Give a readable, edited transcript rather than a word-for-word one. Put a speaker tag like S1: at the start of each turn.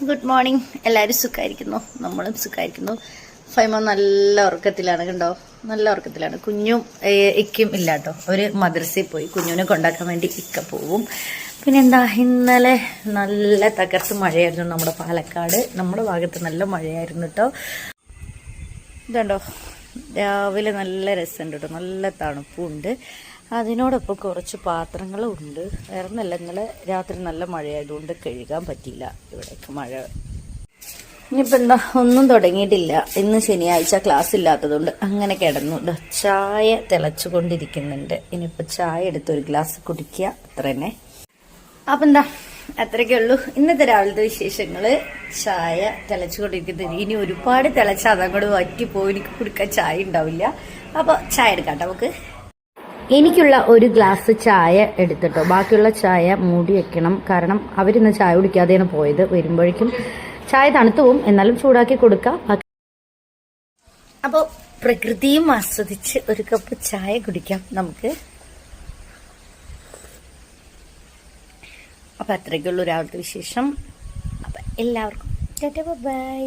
S1: Good morning. എല്ലാവരും സുഖമായിരിക്കുന്നു, നമ്മളും സുഖമായിരിക്കുന്നു. ഫൈമ നല്ല ഉറക്കത്തിലാണ്, കണ്ടോ, നല്ല ഉറക്കത്തിലാണ്. കുഞ്ഞും ഇക്കും ഇല്ല കേട്ടോ, അവര് മദ്രസയിൽ പോയി. കുഞ്ഞുവിനെ കൊണ്ടാക്കാൻ വേണ്ടി ഇക്ക പോവും. പിന്നെന്താ, ഇന്നലെ നല്ല തകർത്ത് മഴയായിരുന്നു നമ്മുടെ പാലക്കാട്. നമ്മുടെ ഭാഗത്ത് നല്ല മഴയായിരുന്നു കേട്ടോ. ഇതുണ്ടോ, രാവിലെ നല്ല രസമുണ്ട് കേട്ടോ, നല്ല തണുപ്പുണ്ട്. അതിനോടൊപ്പം കുറച്ച് പാത്രങ്ങളും ഉണ്ട്. വേറെ ഒന്നല്ല, ഇന്നലെ രാത്രി നല്ല മഴയായതുകൊണ്ട് കഴുകാൻ പറ്റിയില്ല. ഇവിടേക്ക് മഴ ഇനിയിപ്പോൾ എന്താ, ഒന്നും തുടങ്ങിയിട്ടില്ല. ഇന്ന് ശനിയാഴ്ച ക്ലാസ് ഇല്ലാത്തതുകൊണ്ട് അങ്ങനെ കിടന്നു. ചായ തിളച്ചുകൊണ്ടിരിക്കുന്നുണ്ട്. ഇനിയിപ്പോൾ ചായ എടുത്ത് ഒരു ഗ്ലാസ് കുടിക്കുക, അത്ര തന്നെ. അപ്പം എന്താ, അത്രയ്ക്കേ ഉള്ളൂ ഇന്നത്തെ രാവിലത്തെ വിശേഷങ്ങള്. ചായ തിളച്ചുകൊണ്ടിരിക്കുന്നത്. ഇനി ഒരുപാട് തിളച്ചാൽ അതങ്ങോട്ട് വറ്റിപ്പോയി, എനിക്ക് കുടിക്കാൻ ചായ ഉണ്ടാവില്ല. അപ്പോൾ ചായ എടുക്കാം നമുക്ക്. എനിക്കുള്ള ഒരു ഗ്ലാസ് ചായ എടുത്തിട്ടോ, ബാക്കിയുള്ള ചായ മൂടി വെക്കണം. കാരണം അവരിന്ന് ചായ കുടിക്കാതെയാണ് പോയത്. വരുമ്പോഴേക്കും ചായ തണുത്തു പോവും, എന്നാലും ചൂടാക്കി കൊടുക്കാം. അപ്പോൾ പ്രകൃതിയും ആസ്വദിച്ച് ഒരു കപ്പ് ചായ കുടിക്കാം നമുക്ക്. അപ്പം അത്രയ്ക്കുള്ളൂ രാവിലത്തെ വിശേഷം. അപ്പം എല്ലാവർക്കും ബൈ.